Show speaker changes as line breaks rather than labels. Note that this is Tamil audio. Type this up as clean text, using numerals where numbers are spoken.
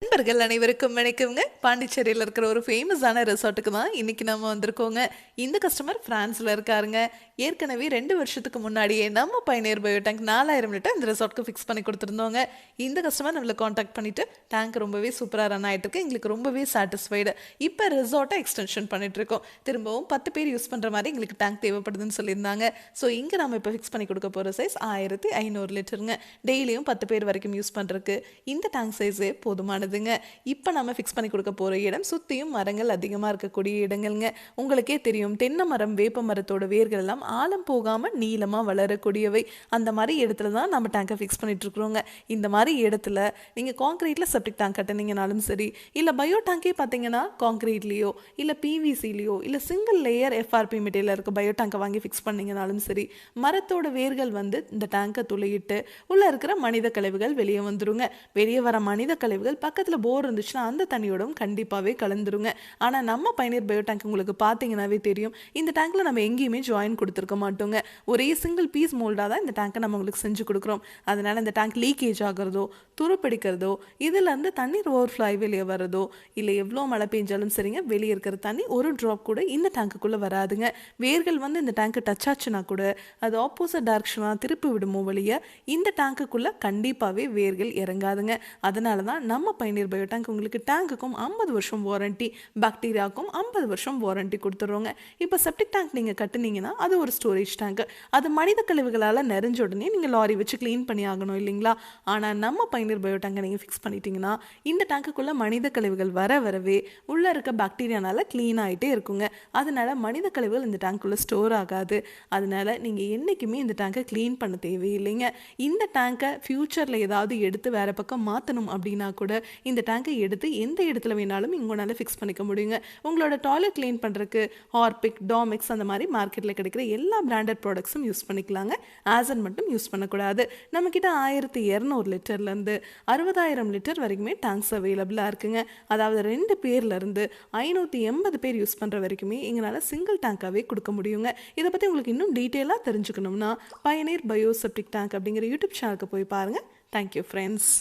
நண்பர்கள் அனைவருக்கும் வணக்கம்ங்க. பாண்டிச்சேரியில் இருக்கிற ஒரு ஃபேமஸான ரெசார்ட்டுக்கு தான் இன்னைக்கு நம்ம வந்திருக்கோங்க. இந்த கஸ்டமர் பிரான்ஸ்ல இருக்காருங்க. ஏற்கனவே 2 வருஷத்துக்கு முன்னாடியே நம்ம பயணியர் பயோடேங்க் 4000 லிட்டர் இந்த ரெசார்ட்க்கு ஃபிக்ஸ் பண்ணி கொடுத்துருந்தோங்க. இந்த கஸ்டமர் நம்மளை காண்டாக்ட் பண்ணிட்டு டேங்க் ரொம்பவே சூப்பராக ரன் ஆகிட்டு இருக்கு, எங்களுக்கு ரொம்பவே சாட்டிஸ்ஃபைடு. இப்போ ரெசார்ட்டை எக்ஸ்டென்ஷன் பண்ணிட்டு இருக்கோம். திரும்பவும் 10 பேர் யூஸ் பண்ணுற மாதிரி எங்களுக்கு டேங்க் தேவைப்படுதுன்னு சொல்லியிருந்தாங்க. ஸோ இங்கே நம்ம இப்போ ஃபிக்ஸ் பண்ணி கொடுக்க போகிற சைஸ் 1500 லிட்டருங்க. டெய்லியும் 10 பேர் வரைக்கும் யூஸ் பண்ணுறதுக்கு இந்த டேங்க் சைஸே போதுமானது. இப்போ நம்ம ஃபிக்ஸ் பண்ணி கொடுக்க போகிற இடம் சுற்றியும் மரங்கள் அதிகமாக இருக்கக்கூடிய இடங்கள்ங்க. உங்களுக்கே தெரியும், தென்னை மரம் வேப்ப மரத்தோட வேர்கள் எல்லாம் ஆழம் போகாமல் நீளமாக வளரக்கூடியவை. அந்த மாதிரி இடத்துல தான் நம்ம டேங்கை ஃபிக்ஸ் பண்ணிட்டு இருக்கிறோங்க. இந்த மாதிரி இடத்துல நீங்கள் கான்க்ரீட்டில் செப்டிக் டேங்க் கட்டினீங்கனாலும் சரி, இல்லை பயோ டேங்கே பார்த்தீங்கன்னா கான்க்ரீட்லேயோ இல்லை பிவிசிலேயோ இல்லை சிங்கிள் லேயர் எஃப்ஆர்பி மெட்டீரியல் இருக்க பயோ டேங்கை வாங்கி ஃபிக்ஸ் பண்ணிங்கனாலும் சரி, மரத்தோட வேர்கள் வந்து இந்த டேங்கை துளையிட்டு உள்ளே இருக்கிற மனித கழிவுகள் வெளியே வந்துருங்க. வெளியே வர மனித கழிவுகள் பக்கத்தில் போர் இருந்துச்சுன்னா அந்த தண்ணியோடும் கண்டிப்பாகவே கலந்துருங்க. ஆனால் நம்ம பயணியர் பயோ டேங்க் உங்களுக்கு பார்த்தீங்கன்னாவே தெரியும், இந்த டேங்க்கில் நம்ம எங்கேயுமே ஜாயின் கொடுத்துருக்க மாட்டோங்க. ஒரே சிங்கிள் பீஸ் மோல்டாக தான் இந்த டேங்கை நம்ம உங்களுக்கு செஞ்சு கொடுக்குறோம். அதனால் இந்த டேங்க் லீக்கேஜ் ஆகிறதோ துருப்பிடிக்கிறதோ இதுலேருந்து தண்ணீர் ஓவர்ஃப்ளோ வெளியே வரதோ இல்லை எவ்வளோ மழை பெஞ்சாலும் சரிங்க, வெளியே இருக்கிற தண்ணி ஒரு ட்ராப் கூட இந்த டேங்க்குள்ளே வராதுங்க. வேர்கள் வந்து இந்த டேங்க்கு டச் ஆச்சுன்னா கூட அது ஆப்போசிட் டைரக்ஷனாக திருப்பி விடுமோ வழிய இந்த டேங்க்குள்ளே கண்டிப்பாகவே வேர்கள் இறங்காதுங்க. அதனால தான் நம்ம பயணியர் பயோ டேங்க் உங்களுக்கு டேங்குக்கும் 50 வருஷம் வாரண்டி, பாக்டீரியாவுக்கும் 50 வருஷம் வாரண்டி கொடுத்துருவோங்க. இப்போ செப்டிக் டேங்க் நீங்கள் கட்டுனீங்கன்னா அது ஒரு ஸ்டோரேஜ் டேங்க். அது மனித கழிவுகளால் நிறைஞ்ச உடனே நீங்கள் லாரி வச்சு க்ளீன் பண்ணி ஆகணும் இல்லைங்களா? ஆனால் நம்ம பயணியர் பயோ டேங்கை நீங்கள் ஃபிக்ஸ் பண்ணிட்டீங்கன்னா இந்த டேங்குக்குள்ளே மனித கழிவுகள் வரவே உள்ளே இருக்க பாக்டீரியானால க்ளீன் ஆகிட்டே இருக்குங்க. அதனால மனித கழிவுகள் இந்த டேங்க்குள்ளே ஸ்டோர் ஆகாது. அதனால நீங்கள் என்றைக்குமே இந்த டேங்கை க்ளீன் பண்ண தேவையில்லைங்க. இந்த டேங்கை ஃப்யூச்சரில் ஏதாவது எடுத்து வேறு பக்கம் மாற்றணும் அப்படின்னா கூட இந்த டேங்கை எடுத்து எந்த இடத்துல வேணாலும் உங்களால் ஃபிக்ஸ் பண்ணிக்க முடியுங்க. உங்களோட டாய்லெட் க்ளீன் பண்ணுறதுக்கு ஹார்பிக், டாமிக்ஸ் அந்த மாதிரி மார்க்கெட்டில் கிடைக்கிற எல்லா பிராண்டட் ப்ராடக்ட்ஸும் யூஸ் பண்ணிக்கலாங்க. ஆசன் மட்டும் யூஸ் பண்ணக்கூடாது. நம்மக்கிட்ட 1200 லிட்டர்லேருந்து 60,000 லிட்டர் வரைக்குமே டேங்க்ஸ் அவைலபிளாக இருக்குங்க. அதாவது 2 பேர்லேருந்து 580 பேர் யூஸ் பண்ணுற வரைக்குமே எங்களால் சிங்கிள் டேங்காகவே கொடுக்க முடியுங்க. இதை பற்றி உங்களுக்கு இன்னும் டீட்டெயிலாக தெரிஞ்சுக்கணும்னா பயணியர் பயோ செப்டிக் டேங்க் அப்படிங்கிற யூடியூப் சேனலுக்கு போய் பாருங்கள். Thank you friends.